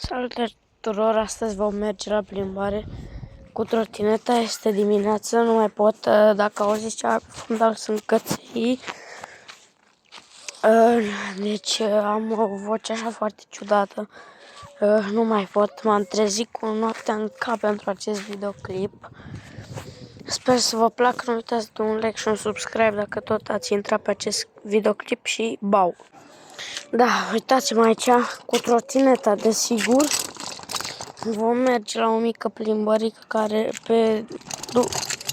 Salutări tuturor, astăzi vom merge la plimbare cu trotineta, este dimineață, nu mai pot, dacă auziți ceva pe fundal sunt căței. Deci am o voce așa foarte ciudată, nu mai pot, m-am trezit cu noaptea în cap pentru acest videoclip. Sper să vă placă, nu uitați de un like și un subscribe dacă tot ați intrat pe acest videoclip și bau! Da, uitați-mă aici cu trotineta, desigur. Vom merge la o mică plimbărică care pe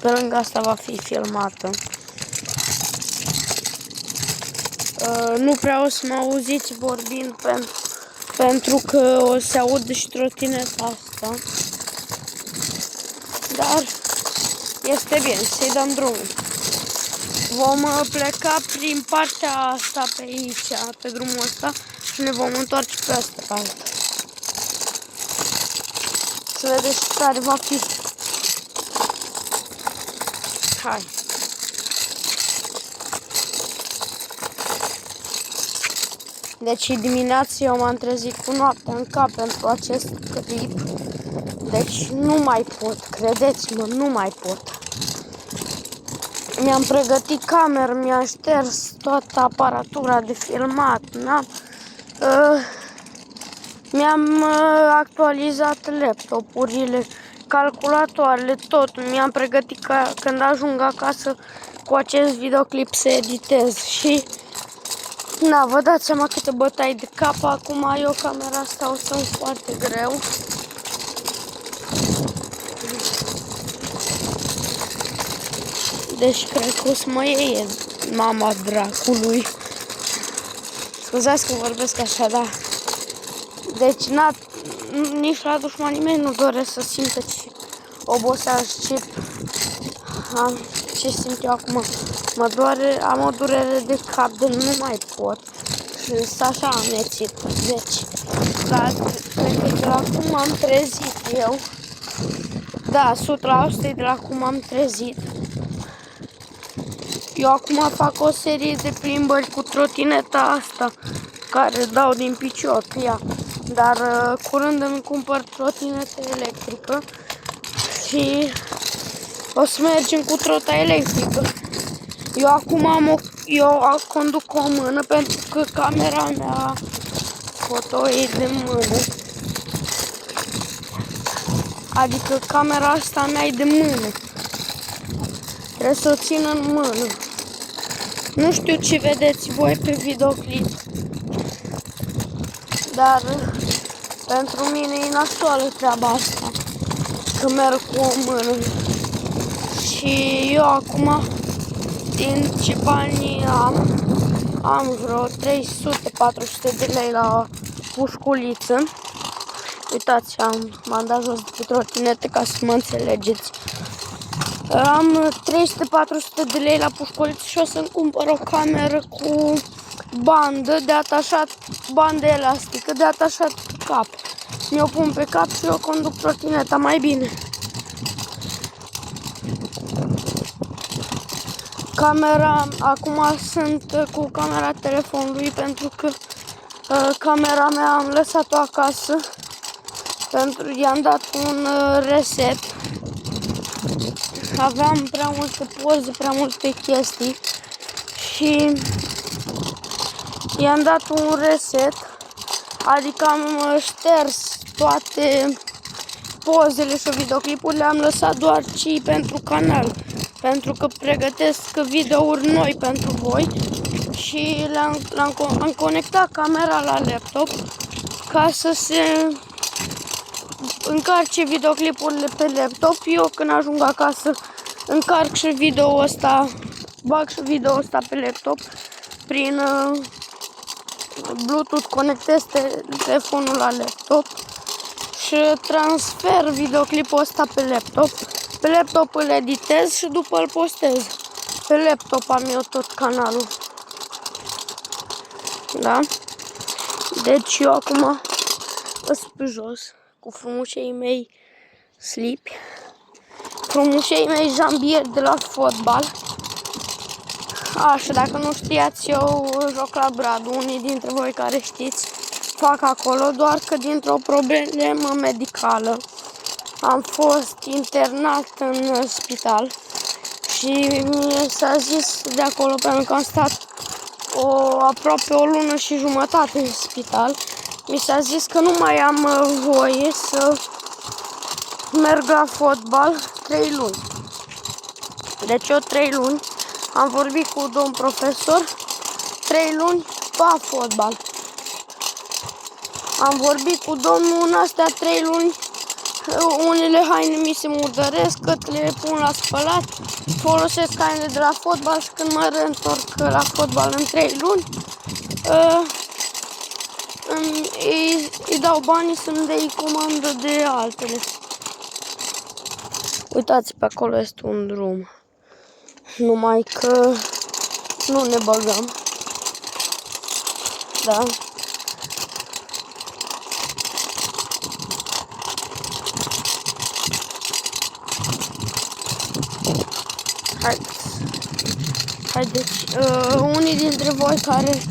lângă asta va fi filmată. Nu prea o să mă auziți vorbind pentru că o să aud și trotineta asta. Dar este bine, să-i dăm drumul. Vom pleca prin partea asta pe aici, pe drumul ăsta și ne vom întoarce pe asta pe altă. Să vedeți care va fi. Hai. Deci dimineața eu m-am trezit cu noaptea în cap pentru acest clip. Deci nu mai pot, credeți-mă, nu mai pot. Mi-am pregătit camera, mi-am șters toată aparatura de filmat, mi-am actualizat laptopurile, calculatoarele, tot. Mi-am pregătit ca când ajung acasă cu acest videoclip să editez și na, vă dați seama câte bătaie de cap. Acum eu camera asta o să-mi foarte greu. Deci cred că o să mă iei mama dracului. Scuzați că vorbesc așa, da. Deci nici la dușmanii mei nu doresc să simtă oboseală ce simt eu acum. Mă doare, am o durere de cap de nu mai pot. Și sunt așa amețită. Deci, cred că de la cum am trezit eu. Da, 100% de la cum am trezit. Eu acum fac o serie de plimbări cu trotineta asta, care dau din picior cu ea. Dar curând îmi cumpăr trotinetă electrică și o să mergem cu trota electrică. Eu acum conduc cu o mână pentru că camera mea foto e de mână. Adică camera asta mea e de mână. Trebuie să o țin în mână. Nu știu ce vedeți voi pe videoclip, dar pentru mine e nasoală treaba asta, că merg cu o mână. Și eu acum, din ce bani am vreo 300-400 de lei la pușculiță. Uitați, m-am dat jos de pe trotinete ca să mă înțelegeți. Am 300-400 de lei la pușculiță și o să-mi cumpăr o cameră cu bandă de atașat, bandă elastică de atașat pe cap. Mi-o pun pe cap și eu conduc trotineta mai bine. Camera, acum sunt cu camera telefonului pentru că camera mea am lăsat-o acasă. I-am dat un reset. Aveam prea multe poze, prea multe chestii și i-am dat un reset, adică am șters toate pozele și videoclipurile, am lăsat doar cei pentru canal, pentru că pregătesc videouri noi pentru voi și am conectat camera la laptop ca să se încarce videoclipurile pe laptop. Eu când ajung acasă încarc și video-ul ăsta, bag și video-ul ăsta pe laptop prin Bluetooth, conectez telefonul la laptop și transfer videoclipul ăsta pe laptop. Pe laptop îl editez și după îl postez. Pe laptop am eu tot canalul. Da? Deci eu acum sunt pe jos cu frumușei mei slipi, frumușei mei jambieri de la fotbal. Și dacă nu știați, eu joc la Bradu, unii dintre voi care știți. fac acolo, doar că dintr-o problemă medicală am fost internat în spital și mi s-a zis de acolo, pentru că am stat aproape o lună și jumătate în spital, mi s-a zis că nu mai am voie să merg la fotbal 3 luni. Deci eu 3 luni am vorbit cu domn profesor, 3 luni pa fotbal. Am vorbit cu domnul în astea 3 luni, unele haine mi se murdăresc, le pun la spălat, folosesc hainele de la fotbal și când mă reîntorc la fotbal în 3 luni, îi dau banii să-mi dea comandă de altele. Uitați, pe acolo este un drum, numai că nu ne băgăm. Da. Haideți, unii dintre voi care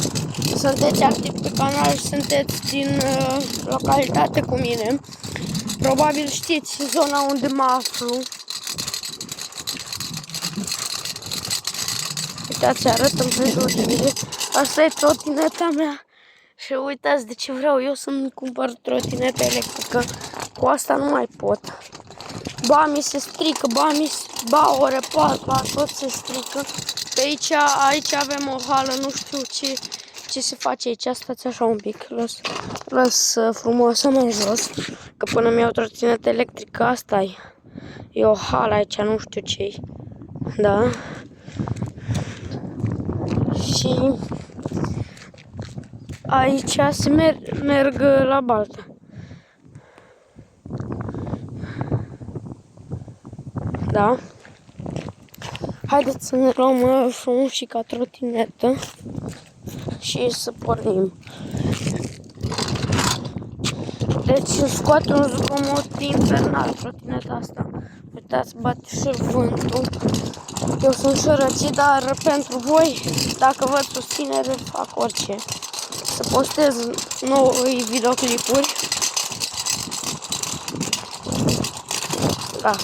sunteți activi pe canal și sunteți din localitate cu mine, probabil știți zona unde mă aflu. Uitați, arăt împrejurime. Asta e trotineta mea. Și uitați de ce vreau eu să-mi cumpăr trotinetă electrică. Cu asta nu mai pot. Ba mi se strică, ba o repar, ba tot se strică. Pe aici avem o hală, nu știu ce se face aici. Stați așa un pic, las frumoasă mai jos. Că până mi-au trotinetă electrică, asta e o hală aici, nu știu ce-i. Da. Și aici se merg la baltă. Da. Haideți să ne luăm frumos și ca trotinetă și să pornim. Deci scoate un zgomot infernal trotineta asta. Uitați, bate și vântul. Eu sunt sărăcit, dar pentru voi, dacă vă susținere, fac orice. Să postez noi videoclipuri. Da.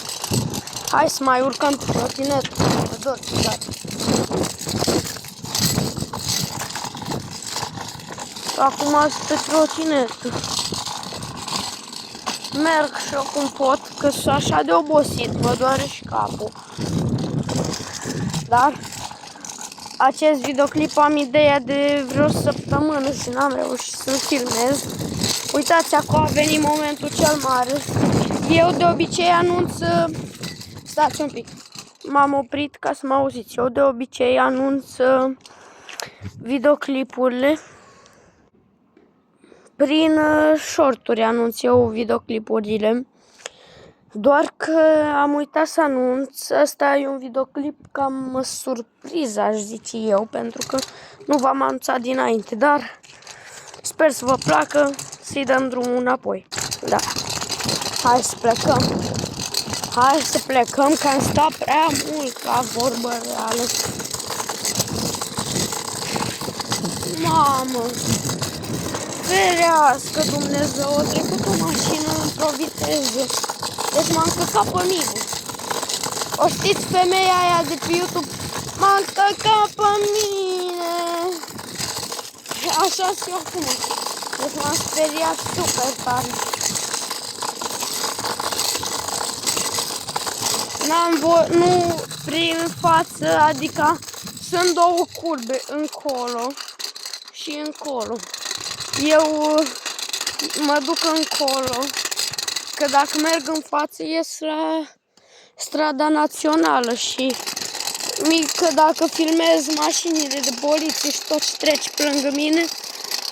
Hai să mai urcăm pe trotinetă. Mă dor ciudat. Acum sunt pe trotinetă. Merg și eu cum pot, că sunt așa de obosit, mă doare și capul. Dar acest videoclip am ideea de vreo săptămână și n-am reușit să-l filmez. Uitați, acum a venit momentul cel mare. Eu de obicei anunț... Stați un pic. M-am oprit ca să mă auziți. Eu de obicei anunț videoclipurile. Prin shorturi anunț eu videoclipurile. Doar că am uitat să anunț. Asta e un videoclip cam surpriză, aș zice eu, pentru că nu v-am anunțat dinainte, dar sper să vă placă, să-i dăm drumul înapoi. Da. Hai să plecăm. Hai să plecăm, că am stat prea mult la vorbă reală. Mamă! Ferească Dumnezeu, a trecut o mașină într-o viteză. Deci m-am căcat pe mine. O știți femeia aia de pe YouTube? M-am căcat pe mine. Așa și eu acum. Deci m-am speriat super tare. Nu prin față, adică sunt două curbe, încolo și încolo. Eu mă duc încolo, că dacă merg în față ies la strada națională și că dacă filmez mașinile de poliție și tot ce trece pe lângă mine,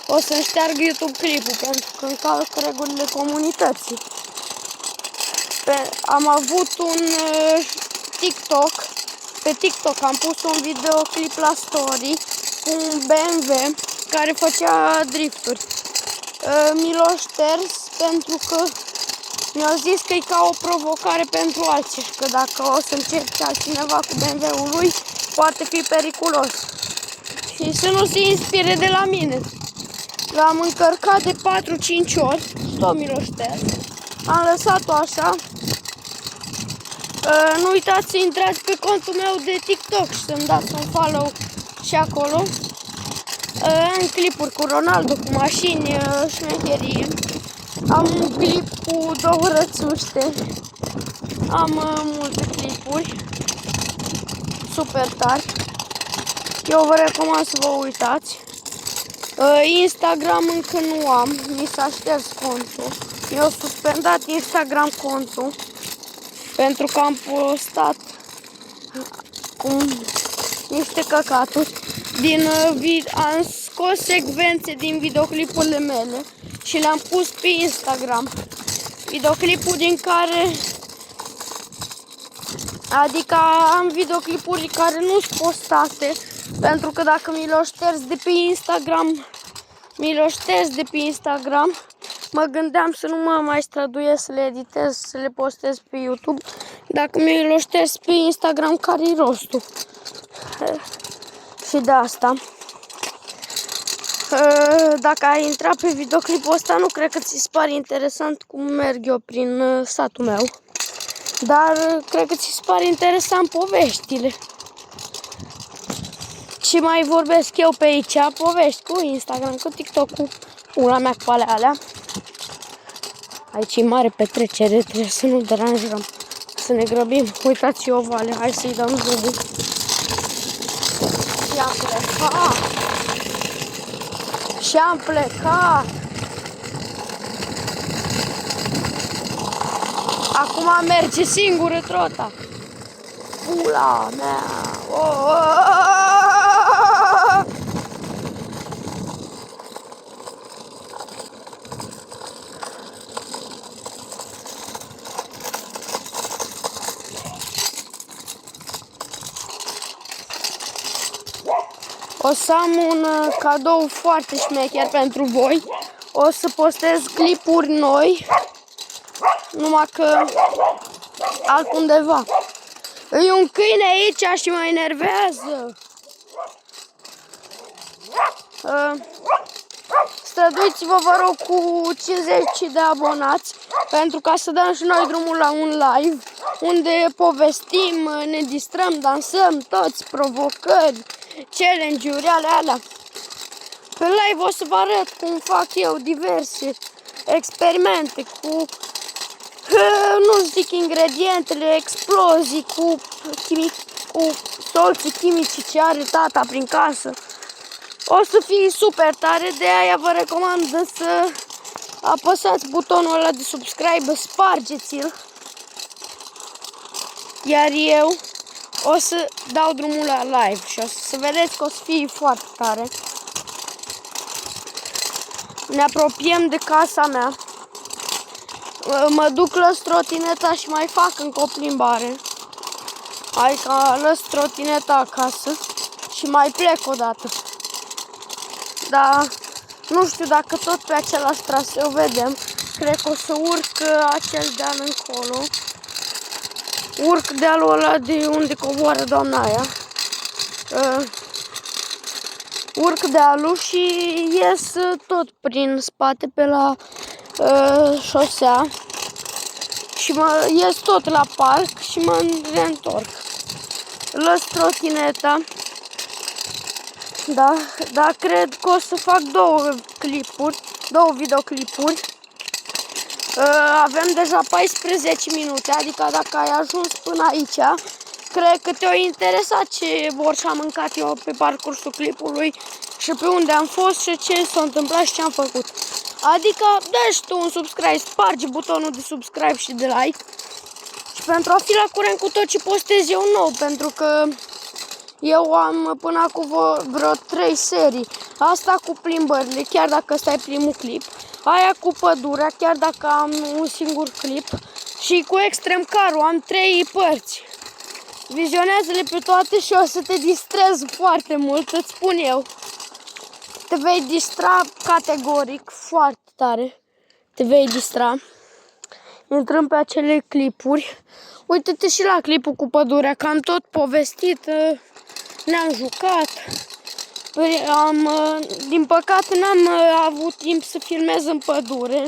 o să-mi șteargă YouTube clipul, pentru că încalc regulile comunității. Am avut un TikTok, pe TikTok am pus un videoclip la story cu un BMW care făcea drifturi. Mi l-a șters pentru că mi-au zis că e ca o provocare pentru alții și că dacă o să încerce altcineva cu BMW-ul lui, poate fi periculos. Și să nu se inspire de la mine. L-am încărcat de 4-5 ori și tot mi-l șters. Am lăsat-o așa. Nu uitați să intrați pe contul meu de TikTok și să-mi dați un follow și acolo. Am clipuri cu Ronaldo, cu mașini, șmecherii. Am un clip cu 2 rățuște. Am multe clipuri super tari. Eu vă recomand să vă uitați. Instagram încă nu am, mi s-a șters contul. Eu suspendat Instagram contul pentru că am postat niște căcaturi. Am scos secvențe din videoclipurile mele și le-am pus pe Instagram. Videoclipul din care... Adică am videoclipuri care nu sunt postate, pentru că dacă mi le șters de pe Instagram, mă gândeam să nu mă mai străduiesc să le editez, să le postez pe YouTube. Dacă mi le șters pe Instagram, care-i rostul? Și de asta. Dacă ai intrat pe videoclipul ăsta, nu cred că ți-ți pare interesant cum merg eu prin satul meu. Dar cred că ți-ți pare interesant poveștile. Și mai vorbesc eu pe aici, povești cu Instagram, cu TikTok, cu pula mea cu alea. Aici e mare petrecere, trebuie să nu deranjăm, să ne grăbim. Uitați eu vale, hai să-i dăm drumul. Și am plecat. Și am plecat. Acum merge singură trota. Pula mea. O să am un cadou foarte șmecher pentru voi. O să postez clipuri noi, numai că altundeva. E un câine aici și mă enervează. Străduiți-vă, vă rog, cu 50 de abonați, pentru ca să dăm și noi drumul la un live unde povestim, ne distrăm, dansăm, toți provocări, challenge-uri, alea. Pe live o să vă arăt cum fac eu diverse experimente cu, nu zic ingredientele, explozii, cu solții chimici ce are tata prin casă. O să fie super tare, de aia vă recomand să apăsați butonul ăla de subscribe, spargeți-l. Iar eu o să dau drumul la live și o să vedeți că o să fie foarte tare. Ne apropiem de casa mea. Mă duc, lăs trotineta și mai fac încă o plimbare. Hai că lăs trotineta acasă și mai plec o dată. Dar nu știu dacă tot pe același traseu vedem. Cred că o să urc acel deal încolo. Urc dealul ăla de unde coboară doamna aia. Urc dealul și ies tot prin spate pe la șosea. Și ies tot la parc și mă reîntorc. Lăs trotineta. Da, cred că o să fac două videoclipuri. Avem deja 14 minute, adică dacă ai ajuns până aici, cred că te-a interesat ce borș am mâncat eu pe parcursul clipului și pe unde am fost și ce s-a întâmplat și ce am făcut. Adică dă-și tu un subscribe, spargi butonul de subscribe și de like. Și pentru a fi la curent cu tot ce postez eu nou, pentru că eu am până acum vreo 3 serii. Asta cu plimbările, chiar dacă ăsta e primul clip. Aia cu pădurea, chiar dacă am un singur clip. Și cu extrem carul, am 3 părți. Vizionează-le pe toate și o să te distrezi foarte mult, îți spun eu. Te vei distra categoric, foarte tare. Te vei distra. Intrăm pe acele clipuri. Uite-te și la clipul cu pădurea, că am tot povestit. Ne-am jucat. Din păcate n-am avut timp să filmez în pădure.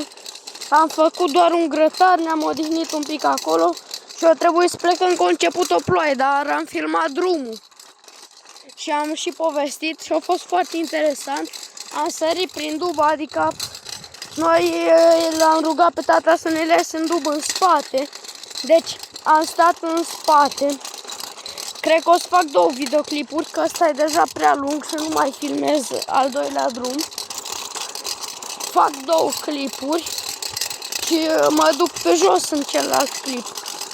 Am făcut doar un grătar, ne-am odihnit un pic acolo și a trebuit să plecăm că a început o ploaie, dar am filmat drumul. Și am și povestit și a fost foarte interesant. Am sărit prin dub, adică noi l-am rugat pe tata să ne lase în dub în spate. Deci am stat în spate. Cred că o să fac 2 videoclipuri, că ăsta e deja prea lung și nu mai filmez al doilea drum. Fac 2 clipuri și mă duc pe jos în celălalt clip.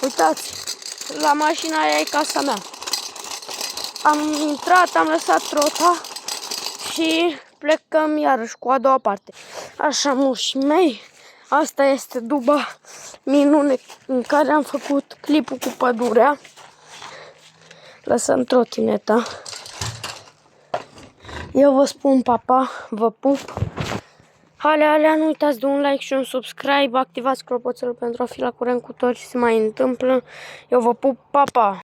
Uitați, la mașina aia e casa mea. Am intrat, am lăsat trota și plecăm iarăși cu a doua parte. Așa, moșii mei, asta este duba minune în care am făcut clipul cu pădurea. Lăsăm trotineta. Eu vă spun papa, vă pup. Alea, nu uitați de un like și un subscribe, activați clopoțelul pentru a fi la curent cu tot ce se mai întâmplă. Eu vă pup, papa!